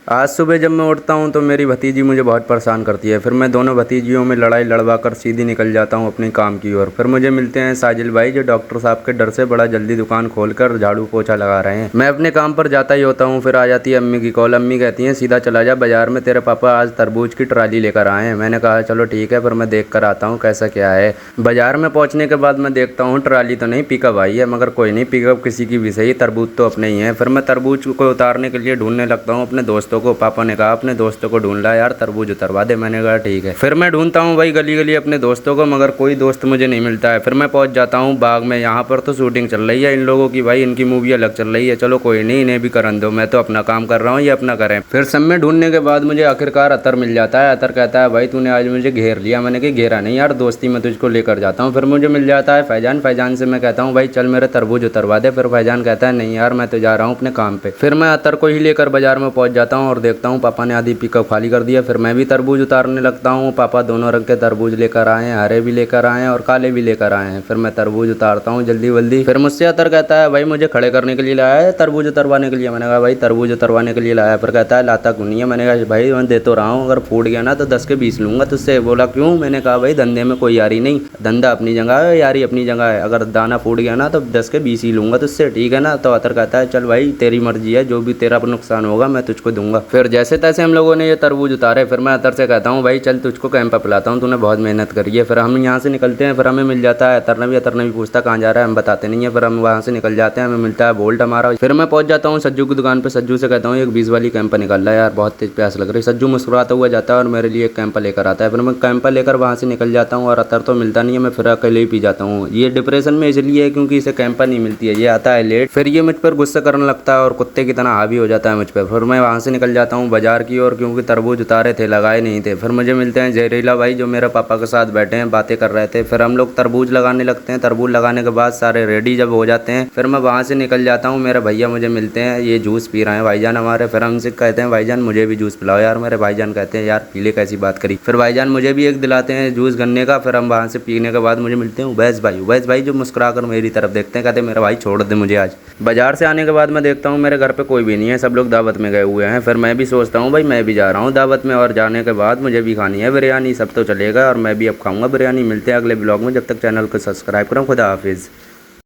आज सुबह जब मैं उठता हूँ तो मेरी भतीजी मुझे बहुत परेशान करती है। फिर मैं दोनों भतीजियों में लड़ाई लड़वा कर सीधी निकल जाता हूँ अपने काम की ओर। फिर मुझे मिलते हैं साजिल भाई, जो डॉक्टर साहब के डर से बड़ा जल्दी दुकान खोलकर झाड़ू पोछा लगा रहे हैं। मैं अपने काम पर जाता ही होता हूँ। फिर आ जाती है अम्मी की कॉल। अम्मी कहती हैं सीधा चला जा बाजार में, तेरे पापा आज तरबूज की ट्राली लेकर आए हैं। मैंने कहा चलो ठीक है, फिर मैं देख कर आता हूँ कैसा क्या है। बाजार में पहुँचने के बाद मैं देखता हूँ ट्राली तो नहीं, पिकअप आई है। मगर कोई नहीं, पिकअप किसी की भी सही, तरबूज तो अपने ही हैं। फिर मैं तरबूज को उतारने के लिए ढूंढने लगता हूँ अपने दोस्तों को। पापा ने कहा अपने दोस्तों को ढूंढ ला यार, तरबूज उतरवा दे। मैंने कहा ठीक है। फिर मैं ढूंढता हूँ भाई गली गली अपने दोस्तों को, मगर कोई दोस्त मुझे नहीं मिलता है। फिर मैं पहुंच जाता हूँ बाग में। यहाँ पर तो शूटिंग चल रही है इन लोगों की, भाई इनकी मूवी अलग चल रही है। चलो कोई नहीं, इन्हें भी करन दो, मैं तो अपना काम कर रहा हूँ, ये अपना करें। फिर सब में ढूंढने के बाद मुझे आखिरकार अतर मिल जाता है। अतर कहता है भाई तूने आज मुझे घेर लिया। मैंने कहा घेरा नहीं यार, दोस्ती में तुझको लेकर जाता हूँ। फिर मुझे मिल जाता है फैजान। फैजान से मैं कहता हूँ भाई चल मेरे तरबूज उतरवा दे। फिर फैजान कहता है नहीं यार, मैं तो जा रहा हूँ अपने काम पे। फिर मैं अतर को ही लेकर बाजार में पहुंच जाता हूँ और देखता हूँ पापा ने आधी पिकअप खाली कर दिया। फिर मैं भी तरबूज उतारने लगता हूँ। पापा दोनों रंग के तरबूज लेकर आए हैं, हरे भी लेकर आए हैं और काले भी लेकर आए हैं। फिर मैं तरबूज उतारता हूँ जल्दी जल्दी। फिर मुझसे अतर कहता है भाई मुझे खड़े करने के लिए लाया है तरबूज उतरवाने के लिए। मैंने कहा भाई तरबूज उतरवाने के लिए लाया है। फिर कहता है लाता क्यों नहीं है। मैंने कहा भाई मैं दे तो रहा हूँ, अगर फूट गया ना तो 10 के 20 लूंगा तुझसे। बोला क्यों। मैंने कहा भाई धंधे में कोई यारी नहीं, धंधा अपनी जगह है, यारी अपनी जगह है। अगर दाना फूट गया ना तो 10 के 20 ही लूंगा तुझसे, ठीक है ना। तो अतर कहता है चल भाई तेरी मर्जी है, जो भी तेरा नुकसान होगा मैं तुझको दूंगा। फिर जैसे तैसे हम लोगों ने ये तरबूज उतारे। फिर मैं अतर से कहता हूँ भाई चल तुझको कैंपा पिलाता हूँ, तूने बहुत मेहनत करी है। फिर हम यहाँ से निकलते हैं। फिर हमें मिल जाता है अतर ने भी पूछता कहाँ जा रहा है, हम बताते नहीं है। फिर हम वहाँ से निकल जाते हैं, हमें मिलता है बोल्ट हमारा। फिर मैं पहुँच जाता हूँ सज्जू की दुकान पर। सज्जू से कहता हूँ एक 20 वाली कैंपा निकाल ला यार, बहुत तेज प्यास लग रही। सज्जू मुस्कुराता हुआ जाता है और मेरे लिए एक कैंपा लेकर आता है। फिर मैं कैंपा लेकर वहाँ से निकल जाता हूँ और अतर तो मिलता नहीं है। मैं फिर अकेले ही पी जाता हूँ। ये डिप्रेशन में इसलिए है क्योंकि इसे कैंपा नहीं मिलती है, ये आता है लेट। फिर ये मुझ पर गुस्सा करने लगता है और कुत्ते की तरह हावी हो जाता है मुझ पर। फिर मैं वहाँ से निकल जाता हूँ बाजार की ओर, क्योंकि तरबूज उतारे थे, लगाए नहीं थे। फिर मुझे मिलते हैं जहरीला भाई, जो मेरे पापा के साथ बैठे हैं, बातें कर रहे थे। फिर हम लोग तरबूज लगाने लगते हैं। तरबूज लगाने के बाद सारे रेडी जब हो जाते हैं, फिर मैं वहाँ से निकल जाता हूँ। मेरे भैया मुझे मिलते हैं, ये जूस पी रहे हैं भाईजान हमारे। फिर हमसे कहते हैं भाईजान मुझे भी जूस पिलाओ यार। मेरे भाईजान कहते हैं यार पीले कैसी बात करी। फिर भाईजान मुझे भी एक दिलाते हैं जूस गन्ने का। फिर हम वहाँ से पीने के बाद मुझे मिलते हैं उवैस भाई जो मुस्कुरा कर मेरी तरफ देखते हैं, कहते हैं मेरा भाई छोड़ दे मुझे आज। बाजार से आने के बाद मैं देखता हूँ मेरे घर पे कोई भी नहीं है, सब लोग दावत में गए हुए हैं। फिर मैं भी सोचता हूँ भाई मैं भी जा रहा हूँ दावत में, और जाने के बाद मुझे भी खानी है बिरयानी। सब तो चलेगा और मैं भी अब खाऊंगा बिरयानी। मिलते हैं अगले ब्लॉग में, जब तक चैनल को सब्सक्राइब करो। खुदा हाफिज़।